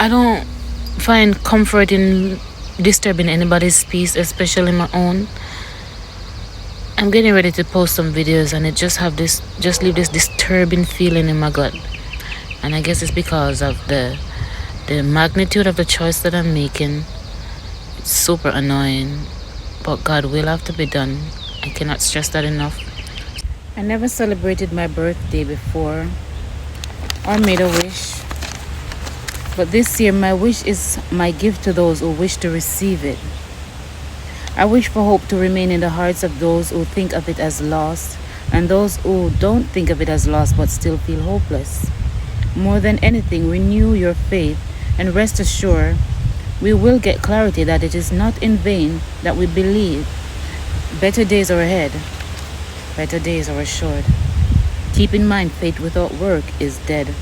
I don't find comfort in disturbing anybody's peace, especially my own. I'm getting ready to post some videos and it just leave this disturbing feeling in my gut. And I guess it's because of the magnitude of the choice that I'm making. It's super annoying, but God will have to be done. I cannot stress that enough. I never celebrated my birthday before or made a wish, but this year my wish is my gift to those who wish to receive it. I wish for hope to remain in the hearts of those who think of it as lost and those who don't think of it as lost but still feel hopeless. More than anything, renew your faith and rest assured we will get clarity that it is not in vain that we believe. Better days are ahead. Better days are assured. Keep in mind, faith without work is dead.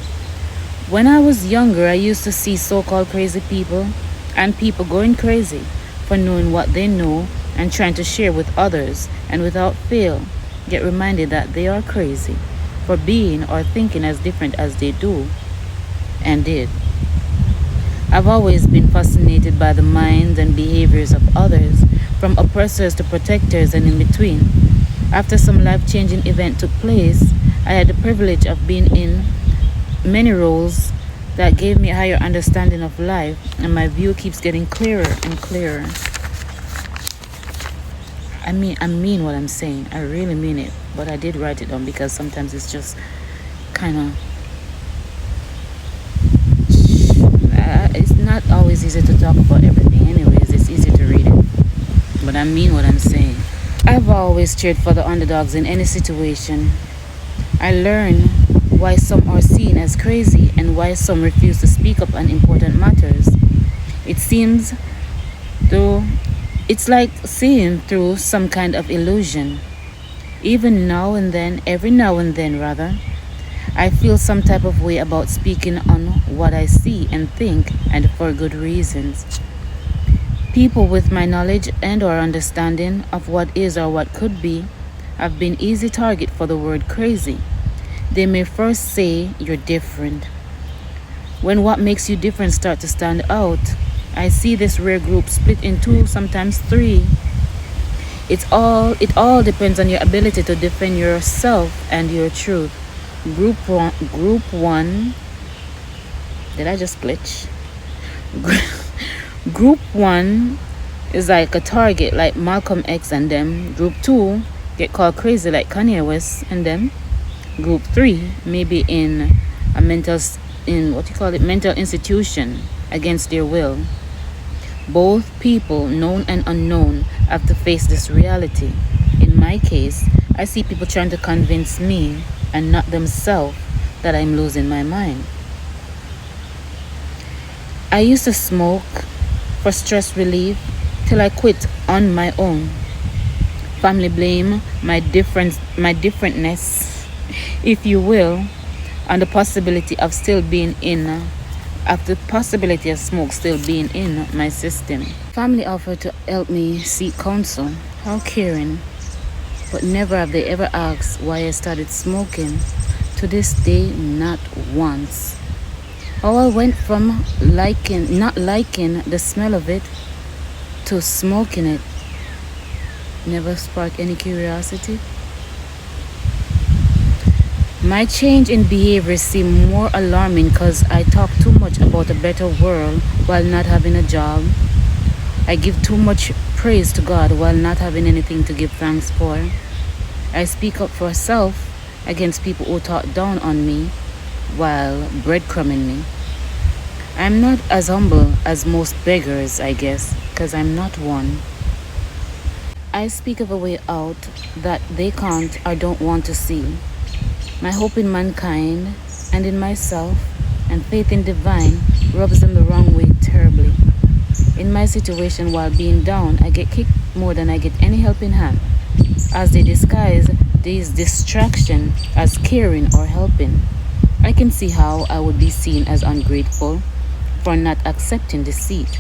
When I was younger, I used to see so-called crazy people and people going crazy for knowing what they know and trying to share with others, and without fail get reminded that they are crazy for being or thinking as different as they do and did. I've always been fascinated by the minds and behaviors of others, from oppressors to protectors and in between. After some life-changing event took place, I had the privilege of being in many roles that gave me a higher understanding of life, and my view keeps getting clearer and clearer. I mean what I'm saying. I really mean it. But I did write it down because sometimes it's just kind of... it's not always easy to talk about everything. Anyways, it's easy to read it. But I mean what I'm saying. I've always cheered for the underdogs in any situation. I learn why some are seen as crazy and why some refuse to speak up on important matters. It seems though it's like seeing through some kind of illusion. Even now and then, every now and then rather, I feel some type of way about speaking on what I see and think, and for good reasons. People with my knowledge and or understanding of what is or what could be have been easy target for the word crazy. They may first say you're different. When what makes you different start to stand out, I see this rare group split in two, sometimes three. It all depends on your ability to defend yourself and your truth. Group one. Did I just glitch? Group one is like a target, like Malcolm X and them. Group two get called crazy, like Kanye West and them. Group three may be in a mental institution against their will. Both people, known and unknown, have to face this reality. In my case, I see people trying to convince me and not themselves that I'm losing my mind. I used to smoke for stress relief till I quit on my own. Family blame my differentness, if you will, on the possibility of smoke still being in my system. Family offered to help me seek counsel. How caring. But never have they ever asked why I started smoking. To this day, not once. How I went from not liking the smell of it to smoking it never sparked any curiosity. My change in behavior seemed more alarming because I talk too much about a better world while not having a job. I give too much praise to God while not having anything to give thanks for. I speak up for self against people who talk down on me while breadcrumbing me. I'm not as humble as most beggars, I guess, because I'm not one. I speak of a way out that they can't or don't want to see. My hope in mankind and in myself and faith in divine rubs them the wrong way terribly. In my situation, while being down, I get kicked more than I get any helping hand, as they disguise these distraction as caring or helping. I can see how I would be seen as ungrateful for not accepting deceit.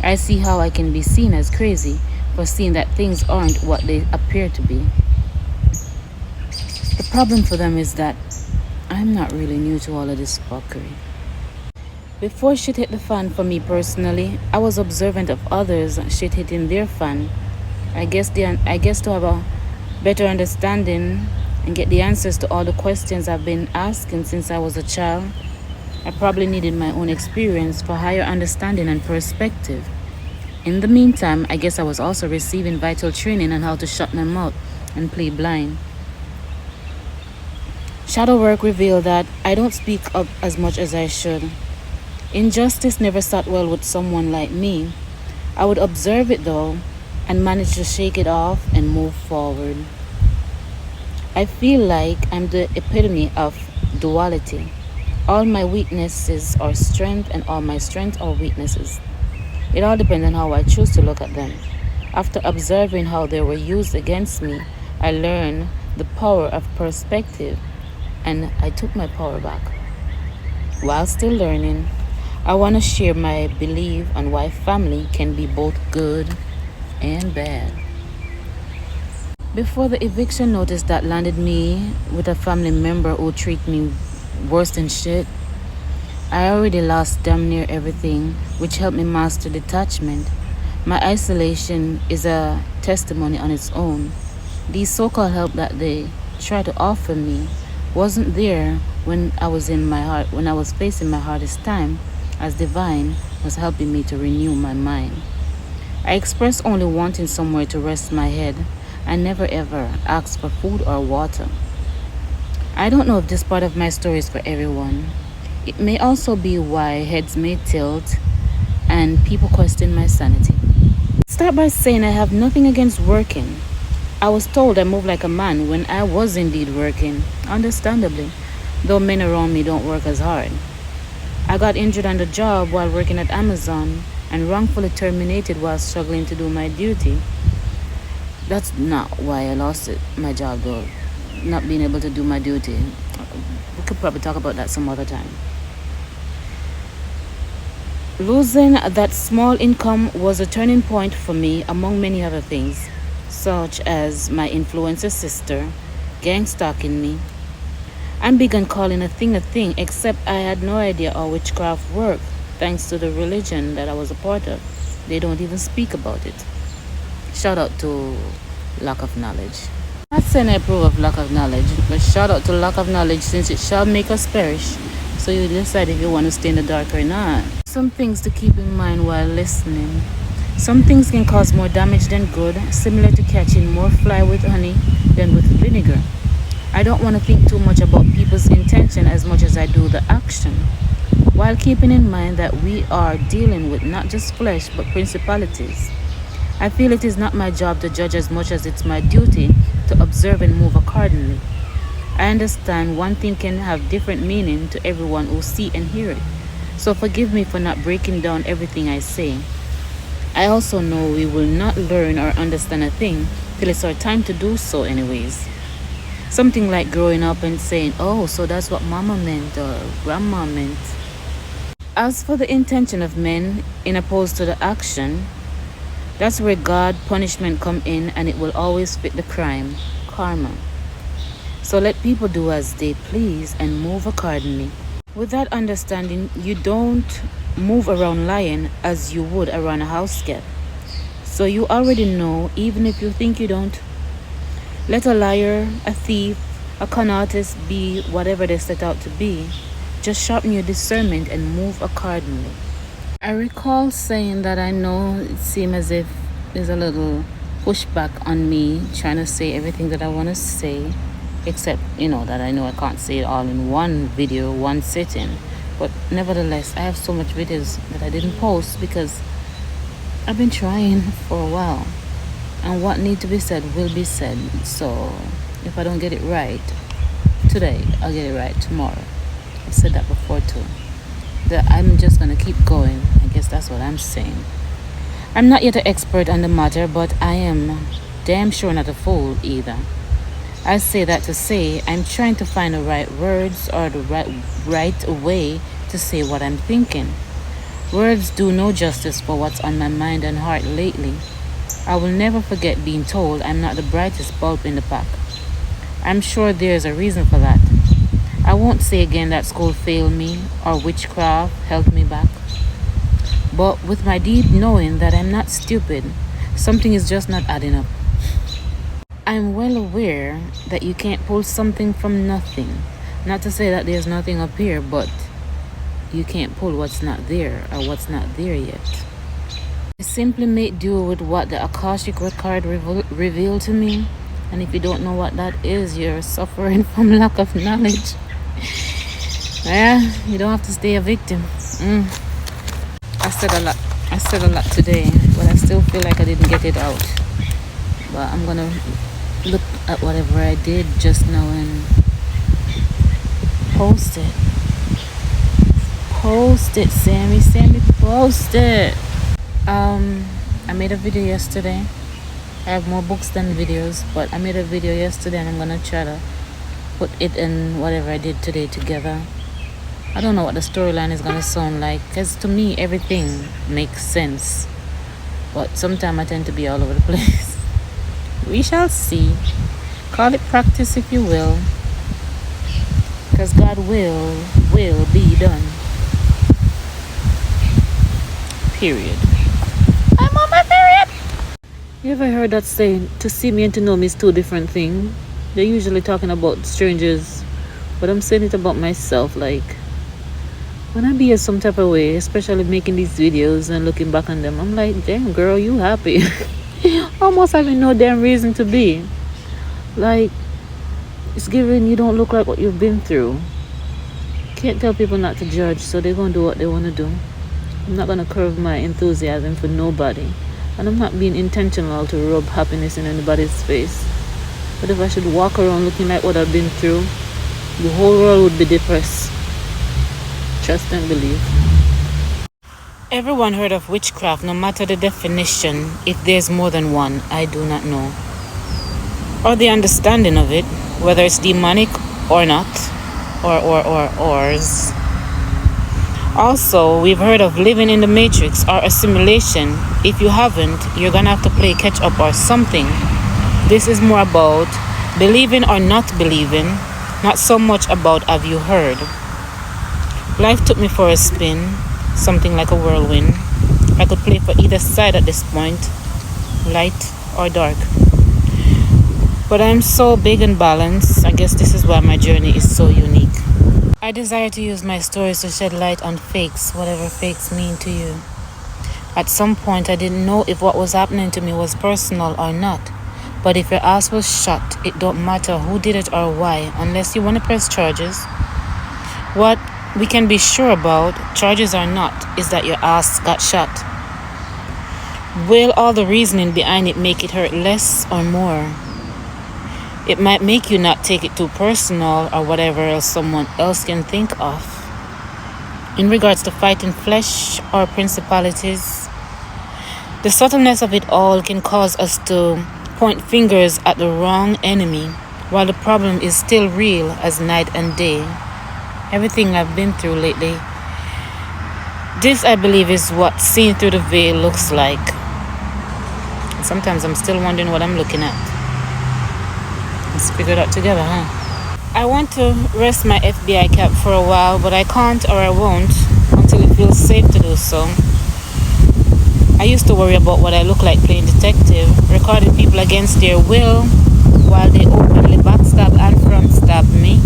I see how I can be seen as crazy for seeing that things aren't what they appear to be. The problem for them is that I'm not really new to all of this fuckery. Before shit hit the fan for me personally, I was observant of others shit hitting their fan. I guess to have a better understanding and get the answers to all the questions I've been asking since I was a child, I probably needed my own experience for higher understanding and perspective. In the meantime, I guess I was also receiving vital training on how to shut my mouth and play blind. Shadow work revealed that I don't speak up as much as I should. Injustice never sat well with someone like me. I would observe it though and manage to shake it off and move forward. I feel like I'm the epitome of duality. All my weaknesses are strength and all my strengths are weaknesses. It all depends on how I choose to look at them. After observing how they were used against me, I learned the power of perspective and I took my power back. While still learning, I want to share my belief on why family can be both good and bad. Before the eviction notice that landed me with a family member who treat me worse than shit, I already lost damn near everything, which helped me master detachment. My isolation is a testimony on its own. The so-called help that they try to offer me wasn't there when I was facing my hardest time, as divine was helping me to renew my mind. I expressed only wanting somewhere to rest my head. I never ever asked for food or water. I don't know if this part of my story is for everyone. It may also be why heads may tilt and people question my sanity. Start by saying I have nothing against working. I was told I move like a man when I was indeed working, understandably, though men around me don't work as hard. I got injured on the job while working at Amazon and wrongfully terminated while struggling to do my duty. That's not why I lost my job though, not being able to do my duty. We could probably talk about that some other time. Losing that small income was a turning point for me among many other things, such as my influencer sister gang stalking me. I began calling a thing, except I had no idea how witchcraft worked, thanks to the religion that I was a part of. They don't even speak about it. Shout out to lack of knowledge. Not saying I approve of lack of knowledge, but shout out to lack of knowledge since it shall make us perish. So you decide if you want to stay in the dark or not. Some things to keep in mind while listening. Some things can cause more damage than good, similar to catching more fly with honey than with vinegar. I don't want to think too much about people's intention as much as I do the action, while keeping in mind that we are dealing with not just flesh but principalities. I feel it is not my job to judge as much as it's my duty to observe and move accordingly. I understand one thing can have different meaning to everyone who see and hear it, so forgive me for not breaking down everything I say. I also know we will not learn or understand a thing till it's our time to do so anyways. Something like growing up and saying, oh, so that's what mama meant or grandma meant. As for the intention of men in opposed to the action, that's where God punishment come in and it will always fit the crime, karma. So let people do as they please and move accordingly. With that understanding, you don't move around lying as you would around a house cat. So you already know, even if you think you don't. Let a liar, a thief, a con artist be whatever they set out to be. Just sharpen your discernment and move accordingly. I recall saying that I know it seems as if there's a little pushback on me trying to say everything that I want to say, except, that I know I can't say it all in one video, one sitting. But nevertheless, I have so much videos that I didn't post because I've been trying for a while. And what needs to be said will be said. So if I don't get it right today, I'll get it right tomorrow. I've said that before too. That I'm just gonna keep going. I guess that's what I'm saying. I'm not yet an expert on the matter, but I am damn sure not a fool either. I say that to say I'm trying to find the right words or the right way to say what I'm thinking. Words do no justice for what's on my mind and heart lately. I will never forget being told I'm not the brightest bulb in the pack. I'm sure there's a reason for that. I I won't say again that school failed me or witchcraft held me back. But with my deep knowing that I'm not stupid, something is just not adding up. I'm well aware that you can't pull something from nothing. Not to say that there's nothing up here, but you can't pull what's not there or what's not there yet. I simply make do with what the Akashic record revealed to me. And if you don't know what that is, you're suffering from lack of knowledge. Yeah, you don't have to stay a victim. I said a lot. I said a lot today, but I still feel like I didn't get it out. But I'm gonna look at whatever I did just now and post it. Post it, Sammy. Sammy, post it. I made a video yesterday. I have more books than videos, but I made a video yesterday and I'm gonna try to put it and whatever I did today together. I don't know what the storyline is gonna sound like, because to me everything makes sense, but sometimes I tend to be all over the place. We shall see. Call it practice if you will, because God will be done. Period. I'm on my period. You ever heard that saying, to see me and to know me is two different things? They're usually talking about strangers, but I'm saying it about myself. Like, when I behave some type of way, especially making these videos and looking back on them, I'm like, damn girl, you happy. Almost having no damn reason to be. Like, it's given you don't look like what you've been through. Can't tell people not to judge, so they're gonna do what they wanna do. I'm not gonna curve my enthusiasm for nobody. And I'm not being intentional to rub happiness in anybody's face. But if I should walk around looking like what I've been through, the whole world would be depressed. Trust and believe. Everyone heard of witchcraft, no matter the definition. If there's more than one, I do not know. Or the understanding of it, whether it's demonic or not, ors. Also, we've heard of living in the matrix or assimilation. If you haven't, you're gonna have to play catch up or something. This is more about believing or not believing, not so much about have you heard. Life took me for a spin, something like a whirlwind. I could play for either side at this point, light or dark. But I'm so big and balanced. I guess this is why my journey is so unique. I desire to use my stories to shed light on fakes, whatever fakes mean to you. At some point, I didn't know if what was happening to me was personal or not. But if your ass was shot, it don't matter who did it or why, unless you want to press charges. What we can be sure about, charges or not, is that your ass got shot. Will all the reasoning behind it make it hurt less or more? It might make you not take it too personal or whatever else someone else can think of. In regards to fighting flesh or principalities, the subtleness of it all can cause us to point fingers at the wrong enemy, while the problem is still real as night and day. Everything I've been through lately, this I believe is what seeing through the veil looks like. Sometimes I'm still wondering what I'm looking at. Let's figure it out together, huh? I want to rest my FBI cap for a while, but I can't or I won't until it feels safe to do so. I used to worry about what I look like playing detective, recording people against their will while they openly backstab and front stab me.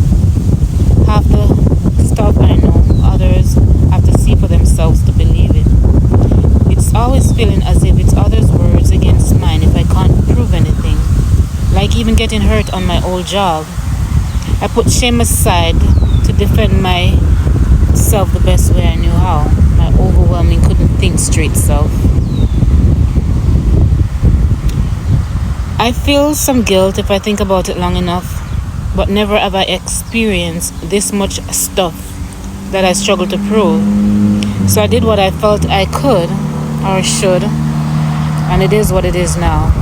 Half the stuff I know, others have to see for themselves to believe it. It's always feeling as if it's others' words against mine if I can't prove anything. Like even getting hurt on my old job. I put shame aside to defend myself the best way I knew how. My overwhelming couldn't think straight self. I feel some guilt if I think about it long enough, but never have I experienced this much stuff that I struggled to prove. So I did what I felt I could or should, and it is what it is now.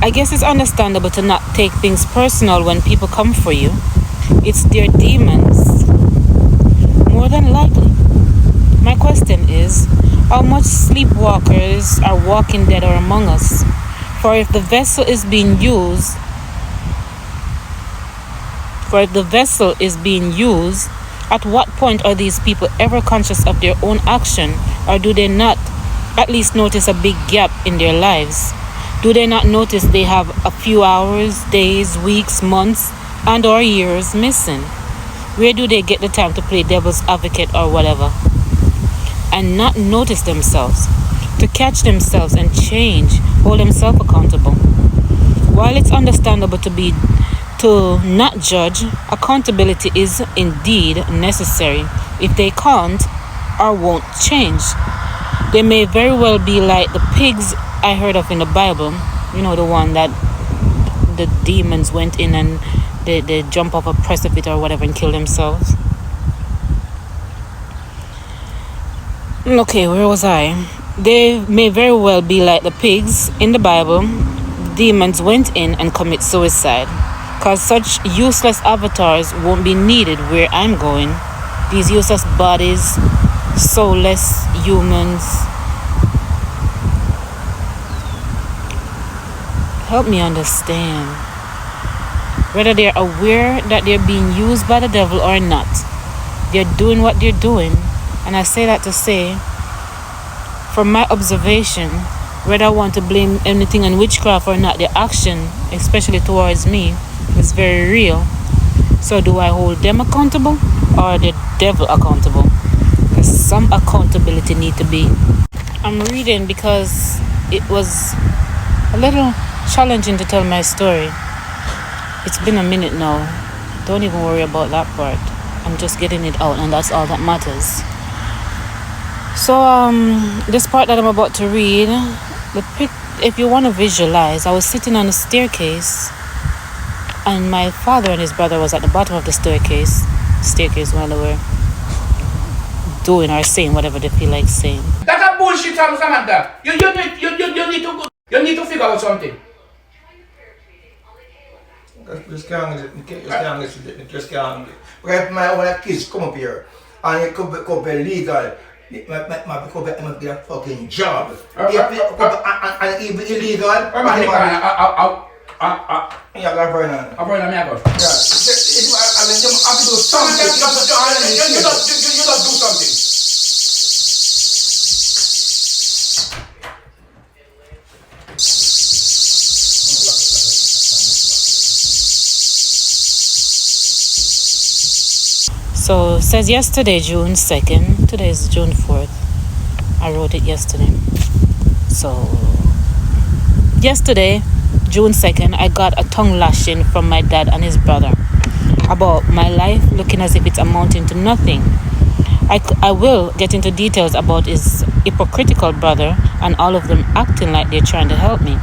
I guess it's understandable to not take things personal when people come for you. It's their demons. More than likely. My question is, how much sleepwalkers are walking dead or among us? For if the vessel is being used, For if the vessel is being used, at what point are these people ever conscious of their own action, or do they not at least notice a big gap in their lives? Do they not notice they have a few hours, days, weeks, months, and or years missing? Where do they get the time to play devil's advocate or whatever? And not notice themselves, to catch themselves and change, hold themselves accountable. While it's understandable to not judge, accountability is indeed necessary. If they can't or won't change, they may very well be like the pigs I heard of in the Bible. You know, the one that the demons went in and they jump off a precipice or whatever and kill themselves. Okay, where was I? They may very well be like the pigs in the Bible. Demons went in and commit suicide. Because such useless avatars won't be needed where I'm going. These useless bodies, soulless humans. Help me understand. Whether they're aware that they're being used by the devil or not, they're doing what they're doing. And I say that to say, from my observation, whether I want to blame anything on witchcraft or not, their action, especially towards me, is very real. So do I hold them accountable or the devil accountable? Because some accountability need to be. I'm reading because it was a little challenging to tell my story. It's been a minute now. Don't even worry about that part. I'm just getting it out, and that's all that matters. So this part that I'm about to read, if you want to visualize, I was sitting on a staircase, and my father and his brother was at the bottom of the staircase while they were doing or saying whatever they feel like saying. That's a bullshit, Samantha. You need to figure out something. Just can't. When my kids come up here and it could be legal, it might be a fucking job. And it be illegal. Yeah, go burn on. I'll burn on me, I go. Yeah. I mean, you have to do something. You don't do something. So it says yesterday, June 2nd. Today is June 4th. I wrote it yesterday. So yesterday, June 2nd, I got a tongue lashing from my dad and his brother about my life looking as if it's amounting to nothing. I will get into details about his hypocritical brother and all of them acting like they're trying to help me.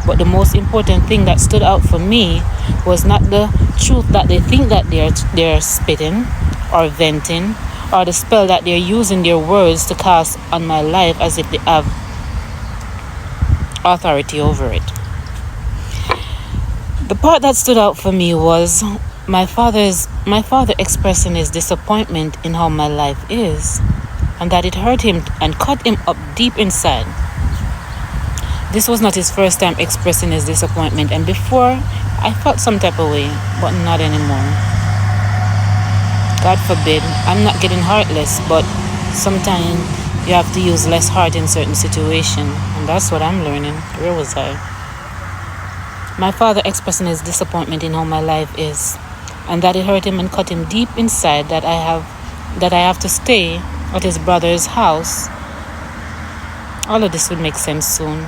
But the most important thing that stood out for me was not the truth that they think that they're spitting or venting, or the spell that they're using their words to cast on my life as if they have authority over it. The part that stood out for me was my father expressing his disappointment in how my life is, and that it hurt him and cut him up deep inside. This was not his first time expressing his disappointment, and before I felt some type of way, but not anymore. God forbid, I'm not getting heartless, but sometimes you have to use less heart in certain situations, and that's what I'm learning. Where was I? My father expressing his disappointment in how my life is, and that it hurt him and cut him deep inside that I have to stay at his brother's house. All of this would make sense soon.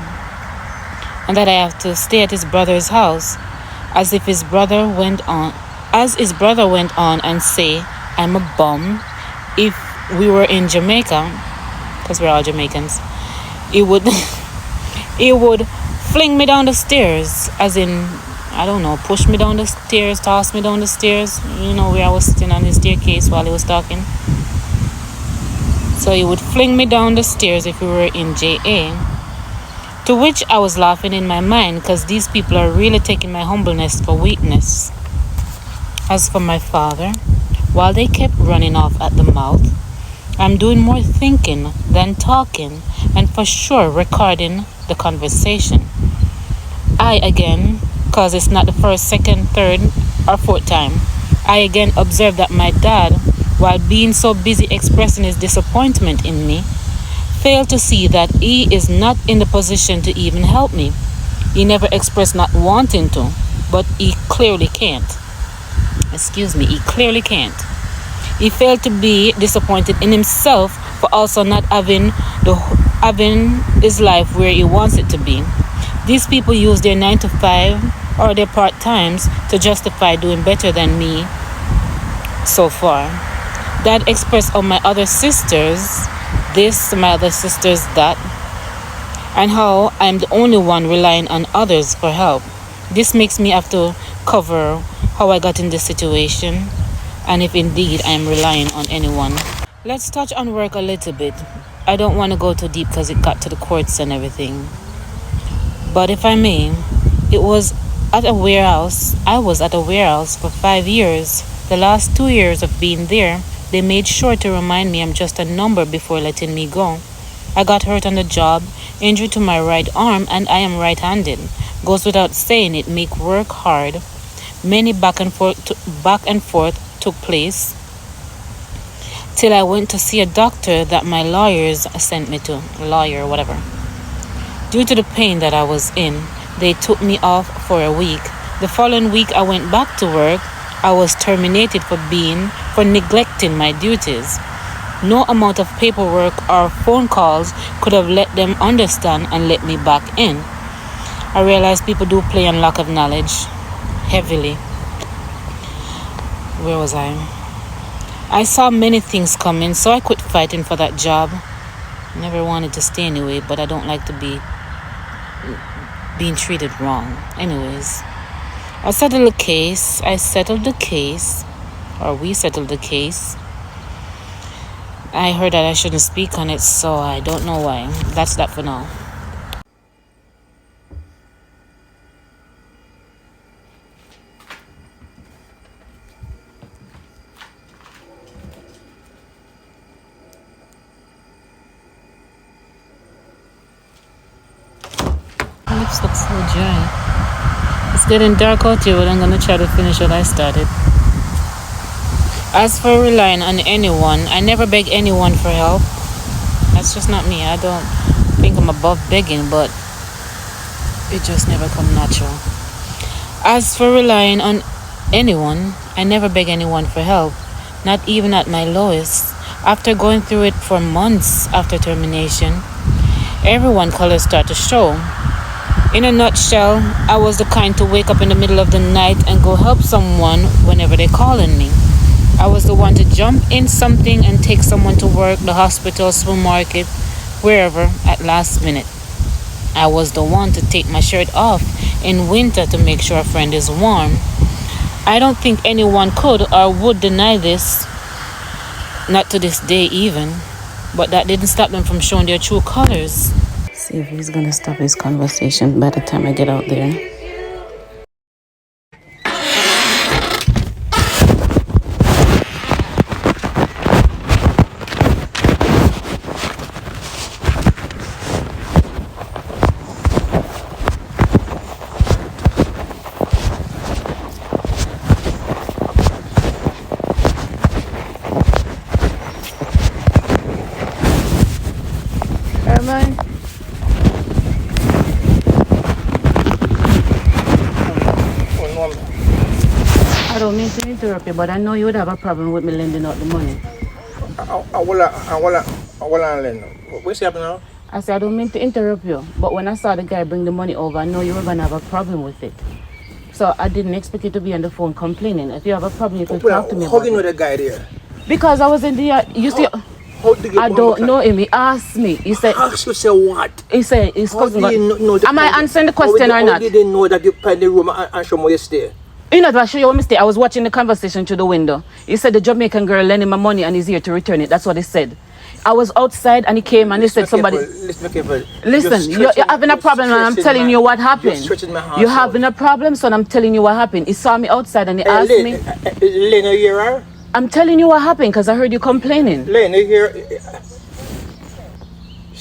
And that I have to stay at his brother's house as his brother went on and say I'm a bum. If we were in Jamaica, because we're all Jamaicans, he would fling me down the stairs, as in, I don't know, push me down the stairs, toss me down the stairs, you know, where I was sitting on his staircase while he was talking. So he would fling me down the stairs if we were in JA. To which I was laughing in my mind, because these people are really taking my humbleness for weakness. As for my father, while they kept running off at the mouth, I'm doing more thinking than talking, and for sure recording the conversation. I again, because it's not the first, second, third, or fourth time, I again observed that my dad, while being so busy expressing his disappointment in me, failed to see that he is not in the position to even help me. He never expressed not wanting to, but he clearly can't. He clearly can't. He failed to be disappointed in himself for also not having his life where he wants it to be. These people use their 9 to 5 or their part-times to justify doing better than me so far. Dad expressed on my other sisters this, my other sisters that, and how I'm the only one relying on others for help. This makes me have to cover how I got in this situation and if indeed I'm relying on anyone. Let's touch on work a little bit. I don't want to go too deep because it got to the courts and everything. But if I may, I was at a warehouse for 5 years. The last 2 years of being there, they made sure to remind me I'm just a number before letting me go. I got hurt on the job, injury to my right arm, and I am right-handed. Goes without saying it make work hard. Many back and forth took place till I went to see a doctor that my lawyers sent me to, whatever. Due to the pain that I was in, they took me off for a week. The following week I went back to work. I was terminated for neglecting my duties. No amount of paperwork or phone calls could have let them understand and let me back in. I realized people do play on lack of knowledge heavily. Where was I? I saw many things coming, so I quit fighting for that job. Never wanted to stay anyway, but I don't like to be being treated wrong. Anyways, we settled the case. I heard that I shouldn't speak on it, so I don't know why. That's that for now. Lips look so dry. It's getting dark out here, but I'm gonna try to finish what I started. As for relying on anyone, I never beg anyone for help. That's just not me. I don't think I'm above begging, but it just never come natural. As for relying on anyone, I never beg anyone for help, not even at my lowest. After going through it for months after termination, everyone's colors start to show. In a nutshell, I was the kind to wake up in the middle of the night and go help someone whenever they call on me. I was the one to jump in something and take someone to work, the hospital, supermarket, wherever at last minute. I was the one to take my shirt off in winter to make sure a friend is warm. I don't think anyone could or would deny this, not to this day even, but that didn't stop them from showing their true colors. See if he's gonna stop his conversation by the time I get out there. Herman? I don't mean to interrupt you, but I know you would have a problem with me lending out the money. I will lend. What's happening now? I said I don't mean to interrupt you, but when I saw the guy bring the money over, I know you were gonna have a problem with it. So I didn't expect you to be on the phone complaining. If you have a problem, you can talk to me How about do you know it. the guy there? Because I was in the you see. How did you I don't know him. He asked me. He said. Ask you say what? He said his cousin. How do you know Am I answering the question or not? How did they know that you find the room and show me you stay? You know, I show you a mistake. I was watching the conversation through the window. He said the Jamaican girl lent him my money and he's here to return it. That's what he said. I was outside and he came and he said somebody. Listen, you're having a problem and I'm telling you what happened. You're having a problem, so I'm telling you what happened. He saw me outside and he asked me. Lena, you hear her? I'm telling you what happened because I heard you complaining. Lena, you hear?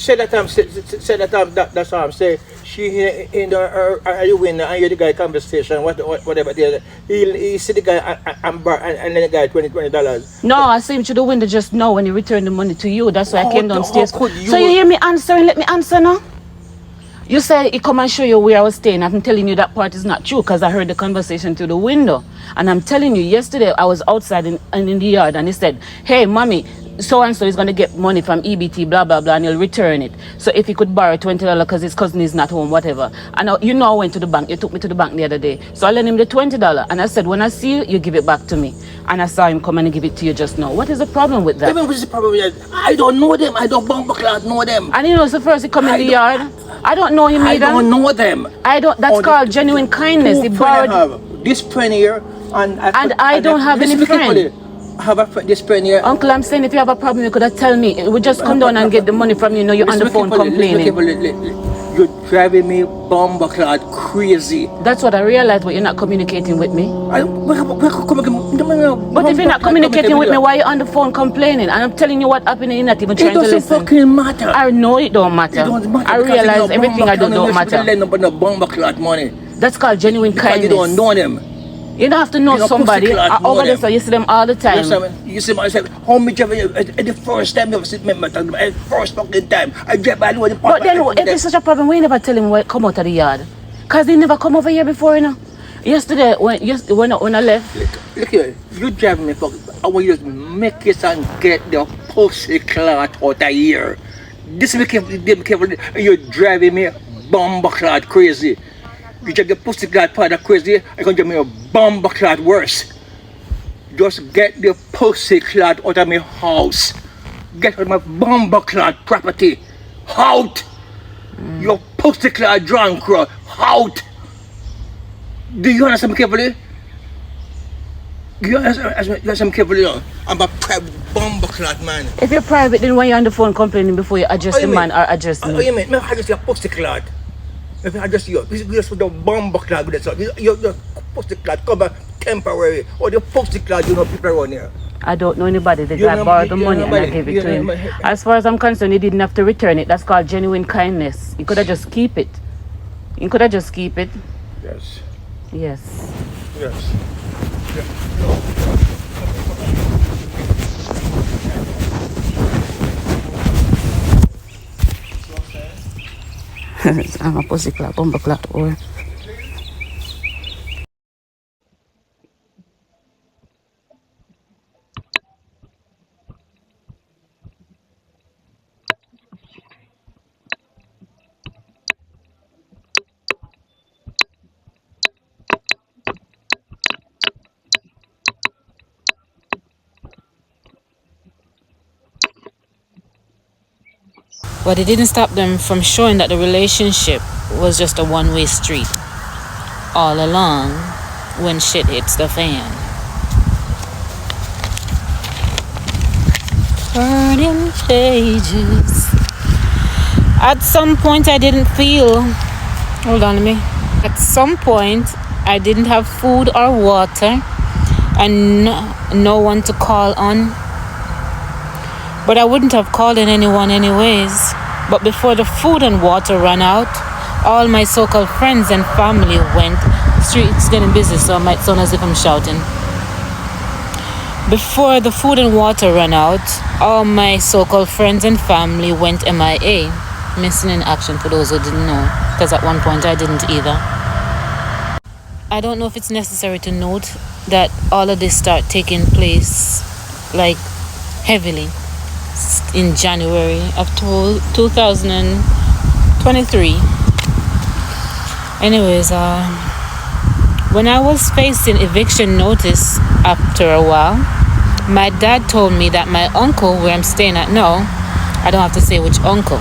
Said that say she in the are you win and you the guy conversation whatever he see the guy and then the guy $20. No, I see him through the window just now when he returned the money to you. That's why I came downstairs. How could you? So you hear me answering? Let me answer now. You say he come and show you where I was staying. I'm telling you that part is not true because I heard the conversation through the window. And I'm telling you, yesterday I was outside in the yard and he said, hey, mommy, so-and-so is going to get money from EBT, blah, blah, blah, and he'll return it. So if he could borrow $20 because his cousin is not home, whatever. And I went to the bank. You took me to the bank the other day. So I lent him the $20. And I said, when I see you, you give it back to me. And I saw him come and give it to you just now. What is the problem with that? What is the problem with that? I don't know them. I don't know them. And you know, it's the first he come in the yard. I don't know him either. I don't know them. That's called genuine kindness. He borrowed this friend here and I don't have any friend. I have a friend, this friend here. Uncle, I'm saying if you have a problem, you could have tell me. We just come down and get the money from you. You're on the phone complaining. You're driving me bomber-clad crazy. That's what I realized, but you're not communicating with me. But if you're not communicating with me, why are you on the phone complaining? And I'm telling you what happened and you're not even trying to listen. It doesn't fucking matter. I know it don't matter. It don't matter. I realize everything I do don't matter. No bomber-clad money. That's called genuine kindness. You don't know them. You don't have to know somebody. Over there, so you see them all the time. You see myself, how much of it, the first time you see me, the first fucking time, I get by the way. But then, if it's such a problem, we never tell him to come out of the yard. Because he never come over here before, you know. Yesterday, when I left. Look here, you drive me, I want you to make it and get the pussy clot out of here. This is careful, you're driving me bomber clot crazy. You just get pussy clot part of crazy, I can get me a bomber clot worse. Just get the pussy clot out of my house. Get out of my bomber clot property. Out! Your pussy clot drunk, out! Do you understand me carefully? You understand me carefully? I'm a private bomber clot man. If you're private, then why are you on the phone complaining before you address the man or address me? What do you mean? I just your pussy clot. If I just you just with the bomber clot with that, your pussy clot cover temporary, or the pussy clot you know people around here. I don't know anybody. The guy borrowed the money and I gave it to him. As far as I'm concerned, he didn't have to return it. That's called genuine kindness. He could have just keep it. He could have just keep it. Yes. Yes. Yes. I'm a pussy clot, bomber clot, or. But it didn't stop them from showing that the relationship was just a one-way street all along when shit hits the fan. Turning pages. At some point I didn't feel, hold on to me. At some point I didn't have food or water and no one to call on. But I wouldn't have called in anyone anyways. But before the food and water ran out, all my so-called friends and family went. The street's getting busy, so I might sound as if I'm shouting. Before the food and water ran out, all my so-called friends and family went MIA. Missing in action for those who didn't know. Because at one point I didn't either. I don't know if it's necessary to note that all of this started taking place like heavily in January of 2023. Anyways, when I was facing eviction notice after a while, my dad told me that my uncle, where I'm staying at now, I don't have to say which uncle.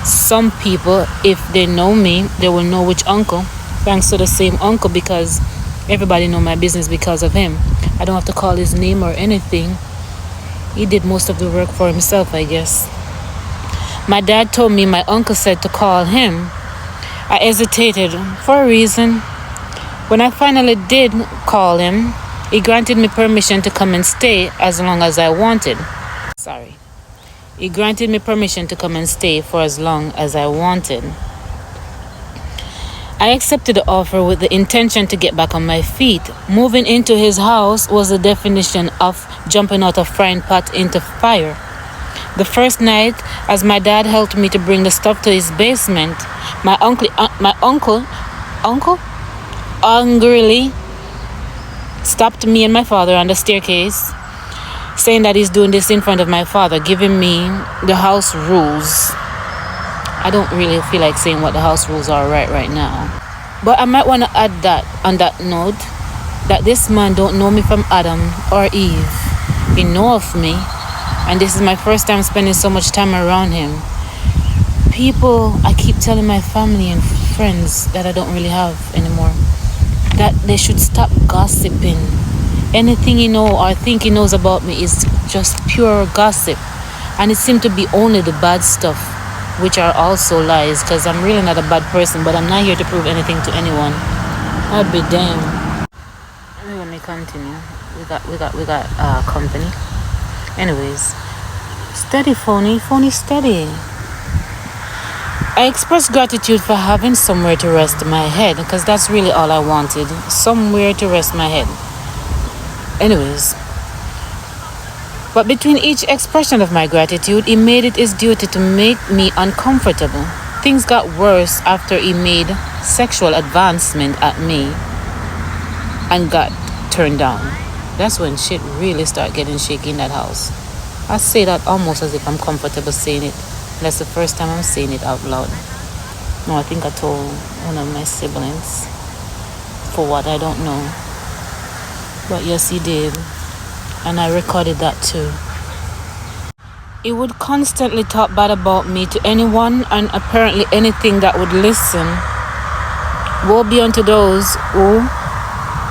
Some people, if they know me, they will know which uncle, thanks to the same uncle, because everybody know my business because of him. I don't have to call his name or anything. He did most of the work for himself, I guess. My dad told me my uncle said to call him. I hesitated for a reason. When I finally did call him, he granted me permission to come and stay as long as I wanted. He granted me permission to come and stay for as long as I wanted. I accepted the offer with the intention to get back on my feet. Moving into his house was the definition of jumping out of frying pot into fire. The first night, as my dad helped me to bring the stuff to his basement, my uncle angrily stopped me and my father on the staircase, saying that he's doing this in front of my father, giving me the house rules. I don't really feel like saying what the house rules are right now. But I might want to add that on that note, that this man don't know me from Adam or Eve. He know of me, and this is my first time spending so much time around him. People, I keep telling my family and friends that I don't really have anymore, that they should stop gossiping. Anything he know or think he knows about me is just pure gossip, and it seems to be only the bad stuff, which are also lies, because I'm really not a bad person, but I'm not here to prove anything to anyone. I'd be damned. Let me continue. We got company. Anyways, steady, phony steady. I express gratitude for having somewhere to rest my head, because that's really all I wanted. Somewhere to rest my head. Anyways, but between each expression of my gratitude, he made it his duty to make me uncomfortable. Things got worse after he made sexual advancement at me and got turned down. That's when shit really started getting shaky in that house. I say that almost as if I'm comfortable saying it. That's the first time I'm saying it out loud. No, I think I told one of my siblings. For what, I don't know. But yes, he did. And I recorded that too. He would constantly talk bad about me to anyone and apparently anything that would listen. Woe be unto those who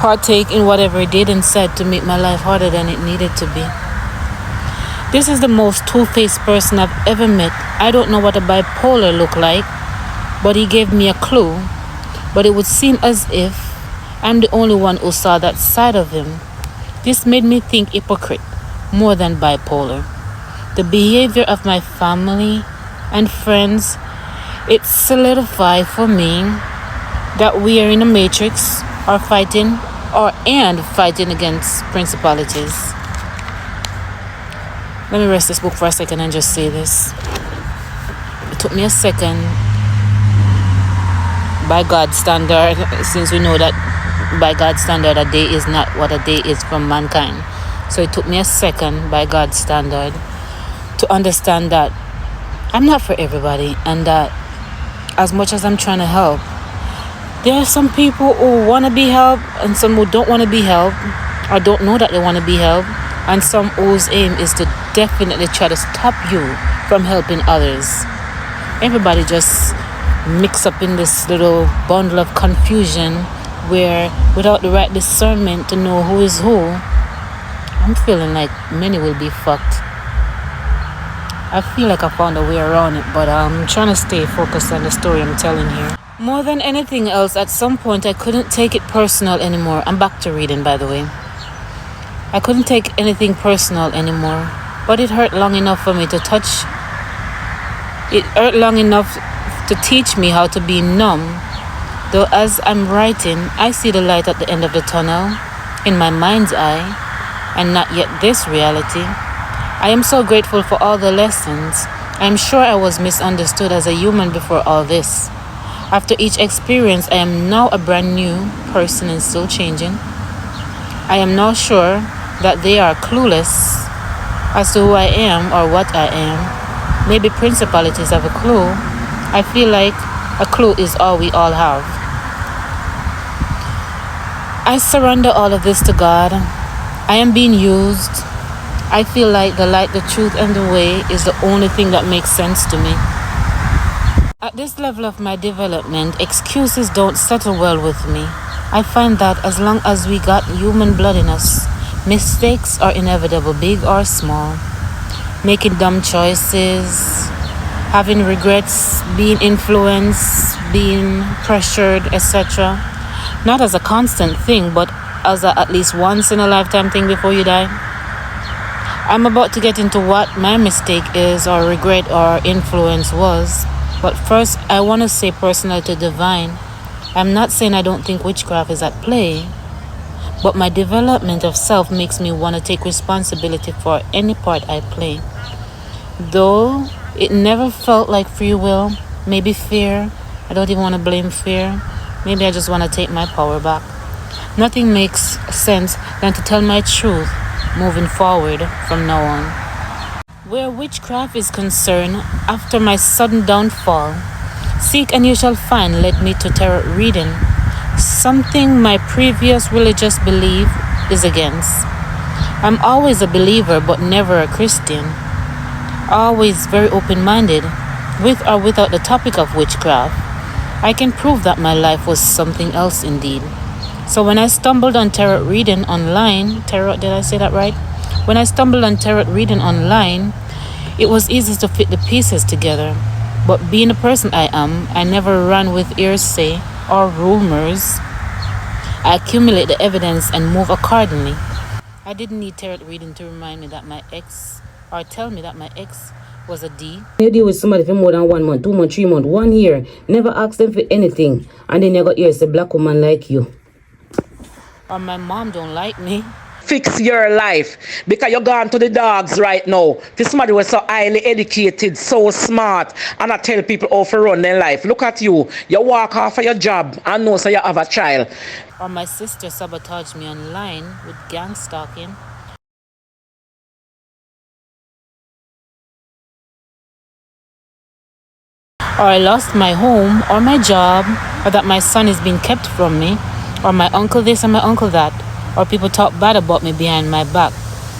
partake in whatever he did and said to make my life harder than it needed to be. This is the most two-faced person I've ever met. I don't know what a bipolar look like, but he gave me a clue. But it would seem as if I'm the only one who saw that side of him. This made me think hypocrite more than bipolar. The behavior of my family and friends, it solidified for me that we are in a matrix or fighting against principalities. Let me rest this book for a second and just say this. It took me a second, by God's standard, since we know that by God's standard a day is not what a day is from mankind. So it took me a second, by God's standard, to understand that I'm not for everybody, and that as much as I'm trying to help, there are some people who want to be helped and some who don't want to be helped or don't know that they want to be helped, and some whose aim is to definitely try to stop you from helping others. Everybody just mix up in this little bundle of confusion where, without the right discernment to know who is who, I'm feeling like many will be fucked. I feel like I found a way around it, but I'm trying to stay focused on the story I'm telling here. More than anything else, at some point I couldn't take it personal anymore. I'm back to reading, by the way. I couldn't take anything personal anymore, but it hurt long enough for me to touch. It hurt long enough to teach me how to be numb. Though as I'm writing, I see the light at the end of the tunnel, in my mind's eye, and not yet this reality. I am so grateful for all the lessons. I am sure I was misunderstood as a human before all this. After each experience, I am now a brand new person and still changing. I am now sure that they are clueless as to who I am or what I am. Maybe principalities have a clue. I feel like a clue is all we all have. I surrender all of this to God. I am being used. I feel like the light, the truth, and the way is the only thing that makes sense to me. At this level of my development, excuses don't settle well with me. I find that as long as we got human blood in us, mistakes are inevitable, big or small. Making dumb choices, having regrets, being influenced, being pressured, etc. Not as a constant thing, but as a at least once in a lifetime thing before you die. I'm about to get into what my mistake is, or regret, or influence was. But first, I want to say personal to divine. I'm not saying I don't think witchcraft is at play, but my development of self makes me want to take responsibility for any part I play. Though it never felt like free will, maybe fear. I don't even want to blame fear. Maybe I just want to take my power back. Nothing makes sense than to tell my truth moving forward from now on. Where witchcraft is concerned, after my sudden downfall, seek and you shall find led me to tarot reading, something my previous religious belief is against. I'm always a believer but never a Christian. Always very open-minded, with or without the topic of witchcraft. I can prove that my life was something else indeed. So when I stumbled on tarot reading online, did I say that right? When I stumbled on tarot reading online, it was easy to fit the pieces together. But being the person I am, I never run with hearsay or rumors. I accumulate the evidence and move accordingly. I didn't need tarot reading to remind me that my ex, or tell me that my ex was a D. You deal with somebody for more than 1 month, 2 months, 3 months, 1 year, never ask them for anything, and then you got here's a black woman like you. Or my mom don't like me. Fix your life because you're gone to the dogs right now. This somebody was so highly educated, so smart, and I tell people how to run their life. Look at you. You walk off of your job and know so you have a child. Or my sister sabotaged me online with gang stalking. Or I lost my home or my job, or that my son is being kept from me, or my uncle this and my uncle that, or people talk bad about me behind my back.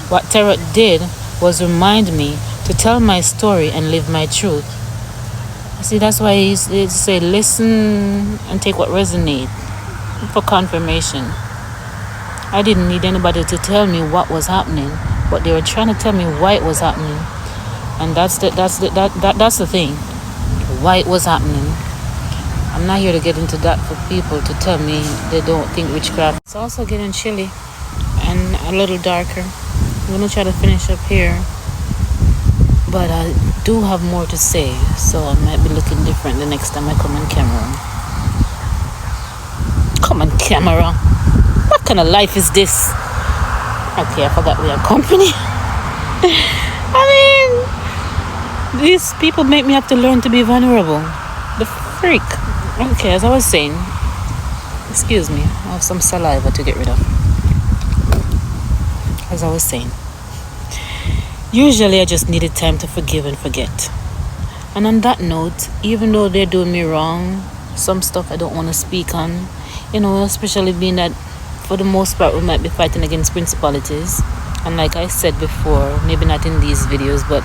What tarot did was remind me to tell my story and live my truth. See, that's why he say listen and take what resonates for confirmation. I didn't need anybody to tell me what was happening, but they were trying to tell me why it was happening, and that's the thing. Why it was happening. I'm not here to get into that for people to tell me they don't think witchcraft. It's also getting chilly and a little darker. I'm gonna try to finish up here, but I do have more to say, so I might be looking different the next time I come on camera. Come on camera. What kind of life is this? Okay, I forgot we are company. I mean, these people make me have to learn to be vulnerable. The freak. Okay, as I was saying, excuse me, I have some saliva to get rid of. As I was saying, usually I just needed time to forgive and forget. And on that note, even though they're doing me wrong, some stuff I don't want to speak on, especially being that for the most part we might be fighting against principalities. And like I said before, maybe not in these videos, but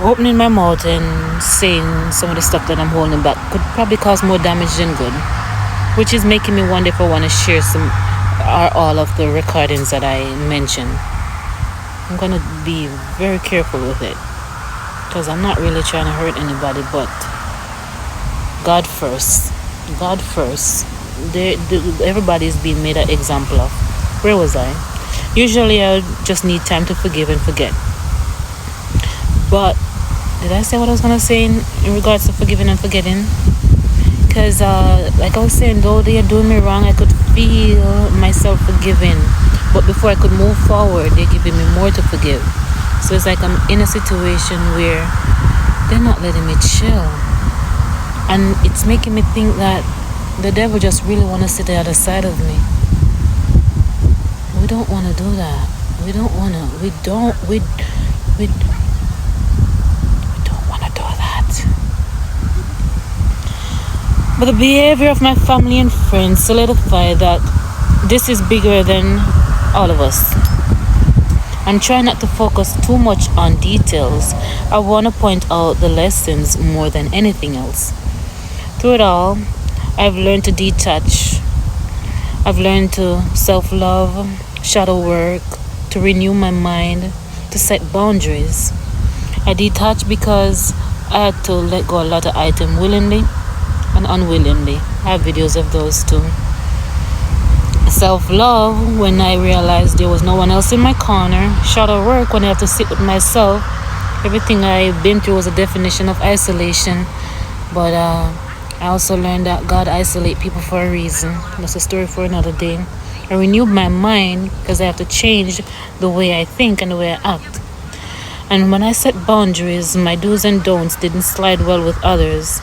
opening my mouth and saying some of the stuff that I'm holding back could probably cause more damage than good, which is making me wonder if I want to share some or all of the recordings that I mentioned. I'm going to be very careful with it because I'm not really trying to hurt anybody, but God first. God first. Everybody's being made an example of. Where was I? Usually I just need time to forgive and forget. But did I say what I was going to say in regards to forgiving and forgetting? Because like I was saying, though they are doing me wrong, I could feel myself forgiving. But before I could move forward, they're giving me more to forgive. So it's like I'm in a situation where they're not letting me chill. And it's making me think that the devil just really want to sit the other side of me. We don't want to do that. We don't want to. We don't want to do that. But the behavior of my family and friends solidify that this is bigger than all of us. I'm trying not to focus too much on details. I want to point out the lessons more than anything else. Through it all, I've learned to detach. I've learned to self-love, shadow work, to renew my mind, to set boundaries. I detach because I had to let go a lot of items willingly and unwillingly. I have videos of those too. Self-love when I realized there was no one else in my corner. Shadow work when I have to sit with myself. Everything I've been through was a definition of isolation. But I also learned that God isolate people for a reason. That's a story for another day. I renewed my mind because I have to change the way I think and the way I act. And when I set boundaries, my do's and don'ts didn't slide well with others.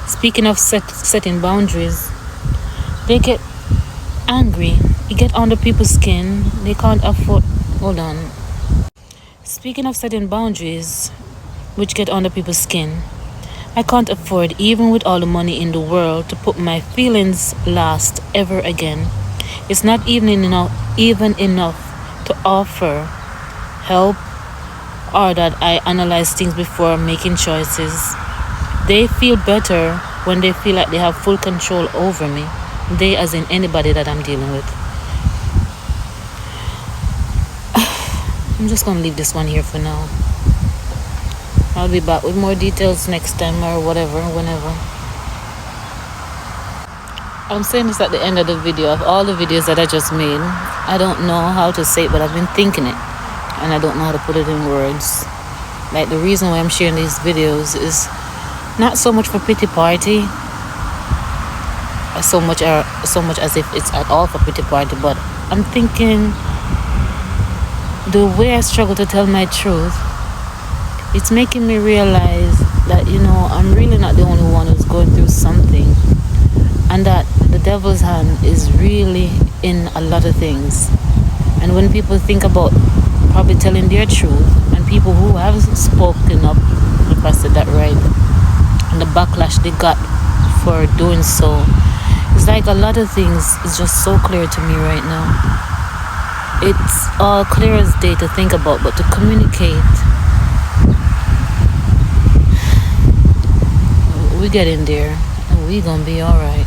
Speaking of setting boundaries, they get angry. You get under people's skin. They can't afford. Hold on. Speaking of setting boundaries, which get under people's skin, I can't afford, even with all the money in the world, to put my feelings last ever again. It's not even enough to offer help or that I analyze things before making choices. They feel better when they feel like they have full control over me. They as in anybody that I'm dealing with. I'm just gonna leave this one here for now. I'll be back with more details next time or whatever, whenever. I'm saying this at the end of the video. Of all the videos that I just made, I don't know how to say it, but I've been thinking it. And I don't know how to put it in words. Like, the reason why I'm sharing these videos is not so much for pity party, so much as if it's at all for pity party, but I'm thinking the way I struggle to tell my truth, it's making me realize that, I'm really not the only one who's going through something, and that the devil's hand is really in a lot of things. And when people think about probably telling their truth, and people who have spoken up, if I said that right, and the backlash they got for doing so, it's like a lot of things is just so clear to me right now. It's all clear as day to think about, but to communicate, we get in there and we gonna be all right.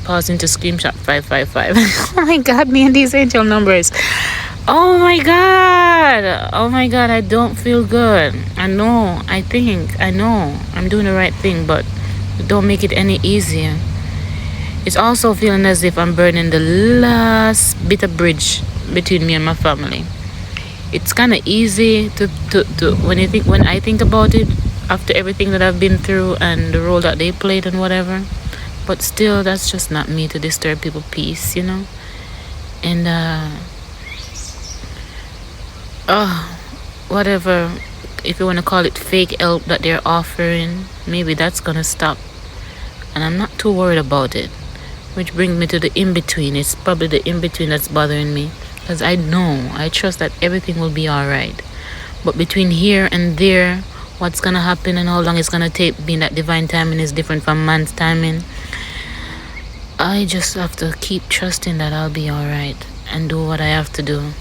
Pausing to screenshot 555. Oh my god, me and these angel numbers. Oh my god, I don't feel good. I know I'm doing the right thing, but it don't make it any easier. It's also feeling as if I'm burning the last bit of bridge between me and my family. It's kind of easy to when I think about it, after everything that I've been through and the role that they played and whatever. But still, that's just not me to disturb people's peace, And whatever, if you want to call it fake help that they're offering, maybe that's gonna stop. And I'm not too worried about it. Which brings me to the in-between. It's probably the in-between that's bothering me. Because I trust that everything will be alright. But between here and there, what's gonna happen and how long it's gonna take, being that divine timing is different from man's timing, I just have to keep trusting that I'll be alright and do what I have to do.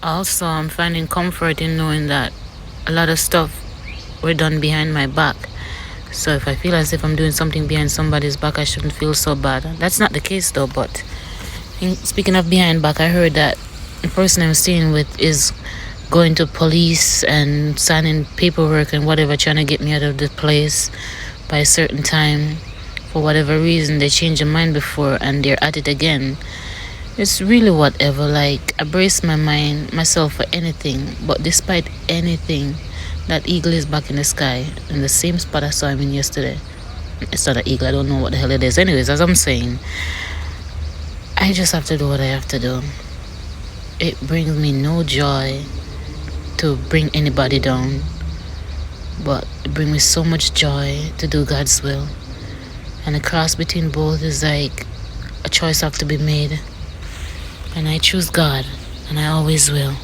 Also, I'm finding comfort in knowing that a lot of stuff were done behind my back. So if I feel as if I'm doing something behind somebody's back, I shouldn't feel so bad. That's not the case though, but speaking of behind back, I heard that the person I'm staying with is going to police and signing paperwork and whatever, trying to get me out of the place by a certain time. For whatever reason, they changed their mind before and they're at it again. It's really whatever. Like, I brace myself for anything. But despite anything, that eagle is back in the sky in the same spot I saw him in yesterday. It's not an eagle. I don't know what the hell it is. Anyways, as I'm saying, I just have to do what I have to do. It brings me no joy to bring anybody down, but it brings me so much joy to do God's will. And the cross between both is like a choice have to be made. And I choose God, and I always will.